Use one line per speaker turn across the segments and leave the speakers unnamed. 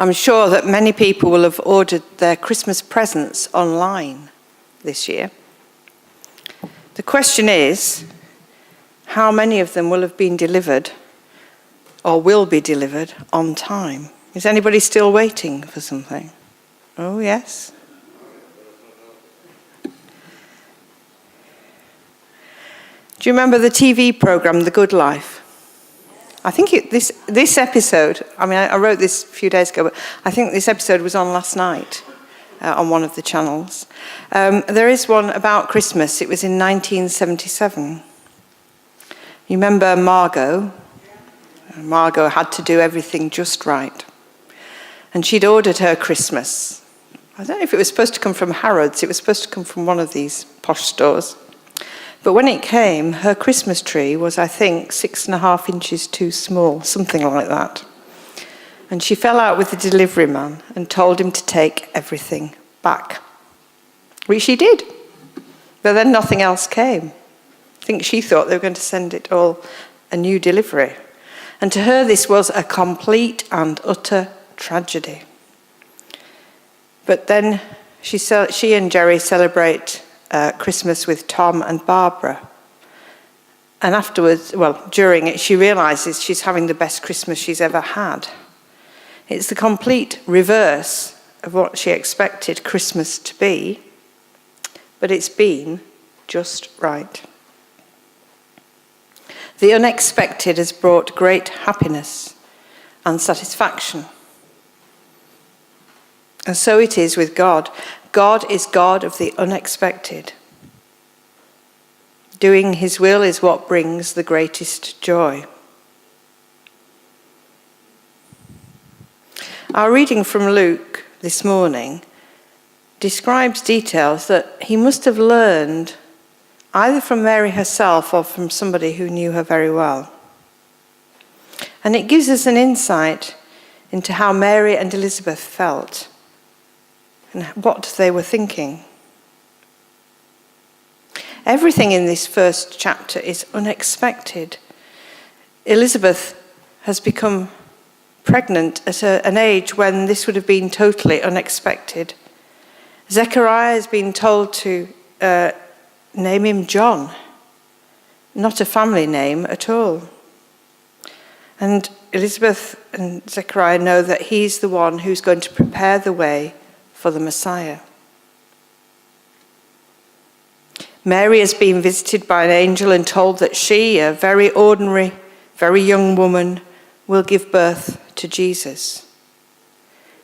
I'm sure that many people will have ordered their Christmas presents online this year. The question is, how many of them will have been delivered or will be delivered on time? Is anybody still waiting for something? Oh, yes. Do you remember the TV program, The Good Life? I think this episode, I wrote this a few days ago, but I think this episode was on last night on one of the channels. There is one about Christmas. It was in 1977. You remember Margot? Margot had to do everything just right. And she'd ordered her Christmas. I don't know if it was supposed to come from Harrods. It was supposed to come from one of these posh stores. But when it came, her Christmas tree was, I think, 6.5 inches too small, something like that. And she fell out with the delivery man and told him to take everything back, which she did. But then nothing else came. I think she thought they were going to send it all a new delivery. And to her, this was a complete and utter tragedy. But then she and Jerry celebrate Christmas with Tom and Barbara. And afterwards, during it, she realizes she's having the best Christmas she's ever had. It's the complete reverse of what she expected Christmas to be, but it's been just right. The unexpected has brought great happiness and satisfaction. And so it is with God. God is God of the unexpected. Doing his will is what brings the greatest joy. Our reading from Luke this morning describes details that he must have learned either from Mary herself or from somebody who knew her very well. And it gives us an insight into how Mary and Elizabeth felt and what they were thinking. Everything in this first chapter is unexpected. Elizabeth has become pregnant at an age when this would have been totally unexpected. Zechariah has been told to name him John, not a family name at all. And Elizabeth and Zechariah know that he's the one who's going to prepare the way for the Messiah. Mary has been visited by an angel and told that she, a very ordinary, very young woman, will give birth to Jesus,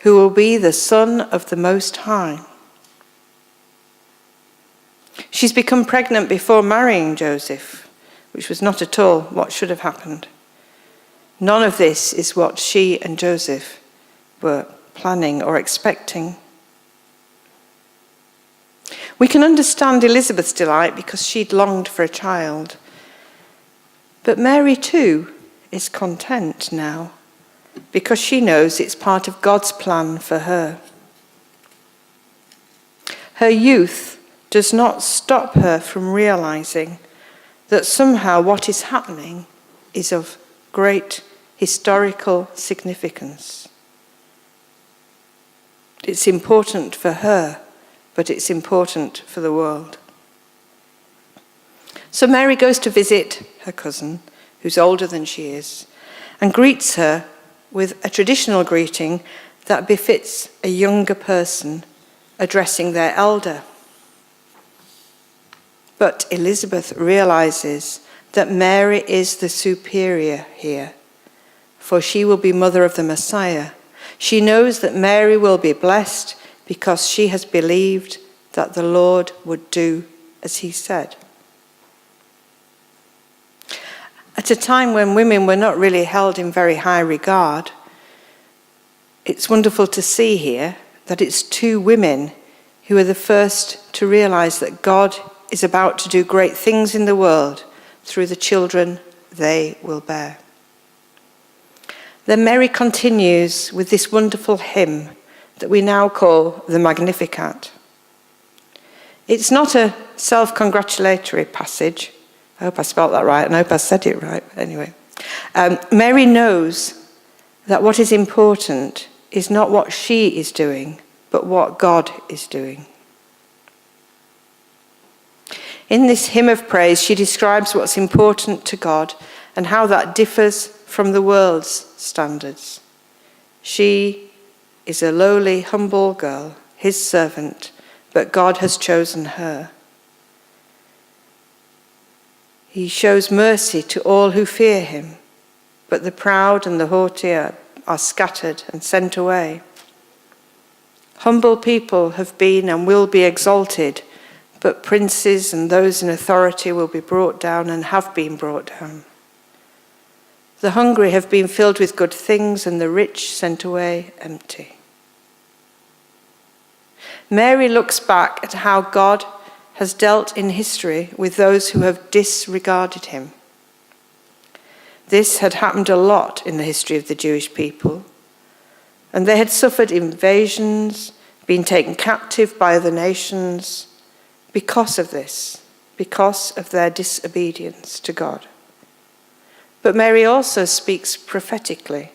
who will be the Son of the Most High. She's become pregnant before marrying Joseph, which was not at all what should have happened. None of this is what she and Joseph were planning or expecting. We can understand Elizabeth's delight because she'd longed for a child. But Mary too is content now because she knows it's part of God's plan for her. Her youth does not stop her from realizing that somehow what is happening is of great historical significance. It's important for her, but it's important for the world. So Mary goes to visit her cousin, who's older than she is, and greets her with a traditional greeting that befits a younger person addressing their elder. But Elizabeth realizes that Mary is the superior here, for she will be mother of the Messiah. She knows that Mary will be blessed because she has believed that the Lord would do as he said. At a time when women were not really held in very high regard, it's wonderful to see here that it's two women who are the first to realize that God is about to do great things in the world through the children they will bear. Then Mary continues with this wonderful hymn that we now call the Magnificat. It's not a self-congratulatory passage. I hope I spelled that right, and I hope I said it right. Anyway, Mary knows that what is important is not what she is doing, but what God is doing. In this hymn of praise, she describes what's important to God and how that differs from the world's standards. She is a lowly, humble girl, his servant, but God has chosen her. He shows mercy to all who fear him, but the proud and the haughty are scattered and sent away. Humble people have been and will be exalted, but princes and those in authority will be brought down and have been brought down. The hungry have been filled with good things, and the rich sent away empty. Mary looks back at how God has dealt in history with those who have disregarded him. This had happened a lot in the history of the Jewish people, and they had suffered invasions, been taken captive by other nations because of this, because of their disobedience to God. But Mary also speaks prophetically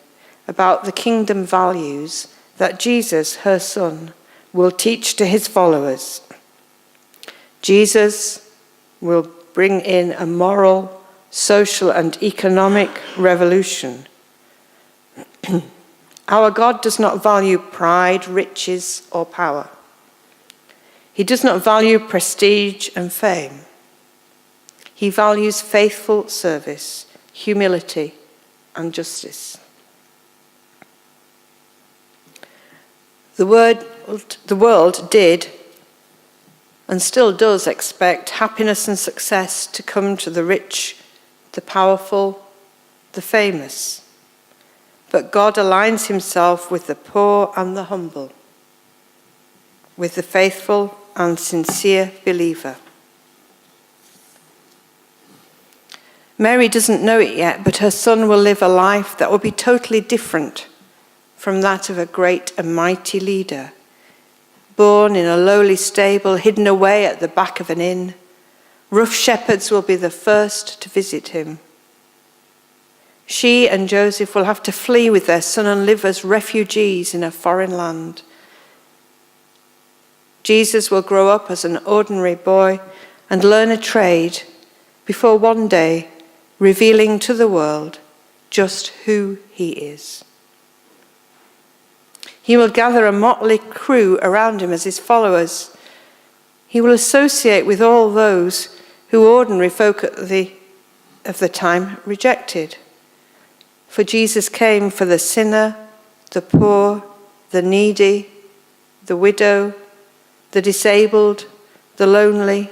about the kingdom values that Jesus, her son, will teach to his followers. Jesus will bring in a moral, social, and economic revolution. Our God does not value pride, riches, or power. He does not value prestige and fame. He values faithful service, humility, and justice. The world did and still does expect happiness and success to come to the rich, the powerful, the famous. But God aligns himself with the poor and the humble, with the faithful and sincere believer. Mary doesn't know it yet, but her son will live a life that will be totally different from that of a great and mighty leader. Born in a lowly stable, hidden away at the back of an inn, rough shepherds will be the first to visit him. She and Joseph will have to flee with their son and live as refugees in a foreign land. Jesus will grow up as an ordinary boy and learn a trade before one day revealing to the world just who he is. He will gather a motley crew around him as his followers. He will associate with all those who ordinary folk of the time rejected. For Jesus came for the sinner, the poor, the needy, the widow, the disabled, the lonely,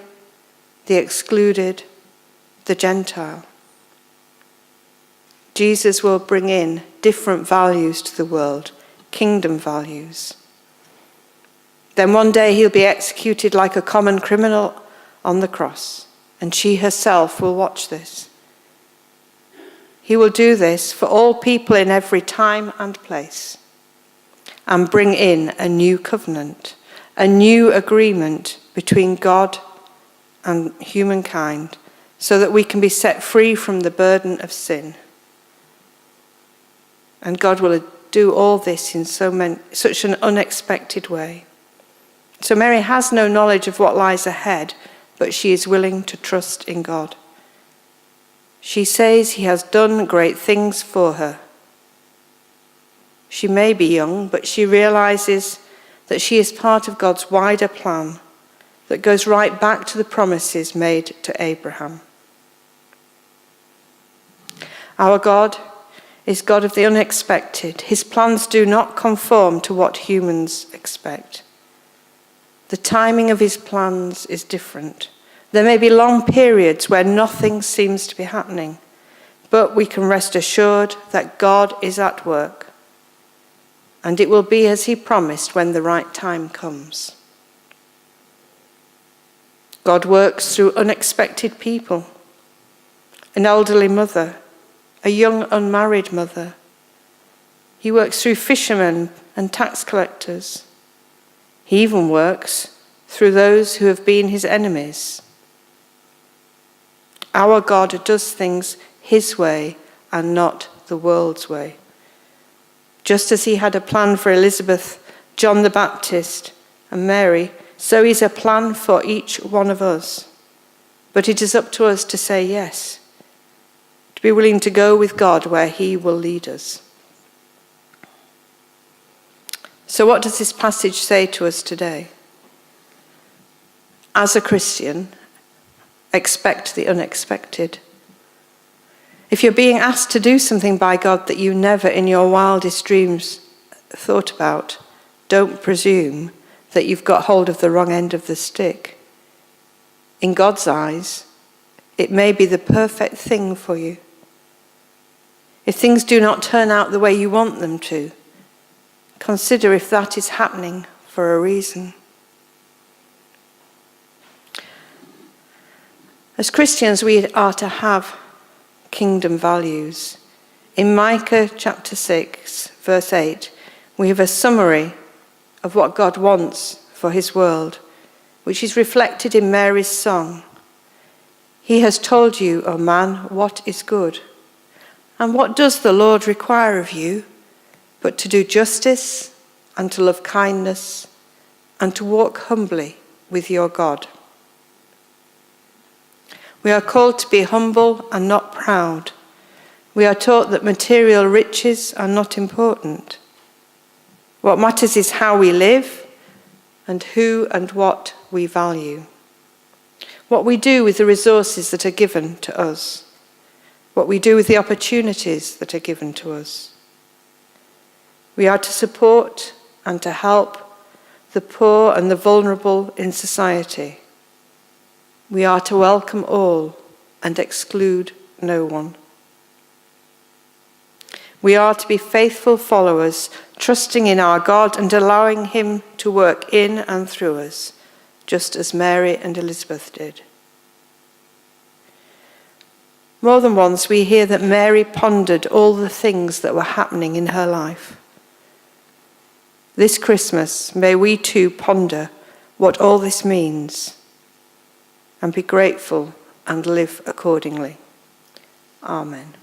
the excluded, the Gentile. Jesus will bring in different values to the world, kingdom values. Then one day he'll be executed like a common criminal on the cross, and she herself will watch this. He will do this for all people in every time and place, and bring in a new covenant, a new agreement between God and humankind, so that we can be set free from the burden of sin. And God will do all this in such an unexpected way. So Mary has no knowledge of what lies ahead, but she is willing to trust in God. She says he has done great things for her. She may be young, but she realizes that she is part of God's wider plan that goes right back to the promises made to Abraham. Our God is God of the unexpected. His plans do not conform to what humans expect. The timing of his plans is different. There may be long periods where nothing seems to be happening, but we can rest assured that God is at work, and it will be as he promised when the right time comes. God works through unexpected people, an elderly mother, a young unmarried mother. He works through fishermen and tax collectors. He even works through those who have been his enemies. Our God does things his way and not the world's way. Just as he had a plan for Elizabeth, John the Baptist, and Mary, so he's a plan for each one of us. But it is up to us to say yes, to be willing to go with God where he will lead us. So what does this passage say to us today? As a Christian, expect the unexpected. If you're being asked to do something by God that you never in your wildest dreams thought about, don't presume that you've got hold of the wrong end of the stick. In God's eyes, it may be the perfect thing for you. If things do not turn out the way you want them to, consider if that is happening for a reason. As Christians, we are to have kingdom values. In Micah chapter 6, verse 8, we have a summary of what God wants for his world, which is reflected in Mary's song. He has told you, O man, what is good. And what does the Lord require of you but to do justice and to love kindness and to walk humbly with your God? We are called to be humble and not proud. We are taught that material riches are not important. What matters is how we live and who and what we value. What we do with the resources that are given to us. What we do with the opportunities that are given to us. We are to support and to help the poor and the vulnerable in society. We are to welcome all and exclude no one. We are to be faithful followers, trusting in our God and allowing him to work in and through us, just as Mary and Elizabeth did. More than once we hear that Mary pondered all the things that were happening in her life. This Christmas, may we too ponder what all this means and be grateful and live accordingly. Amen.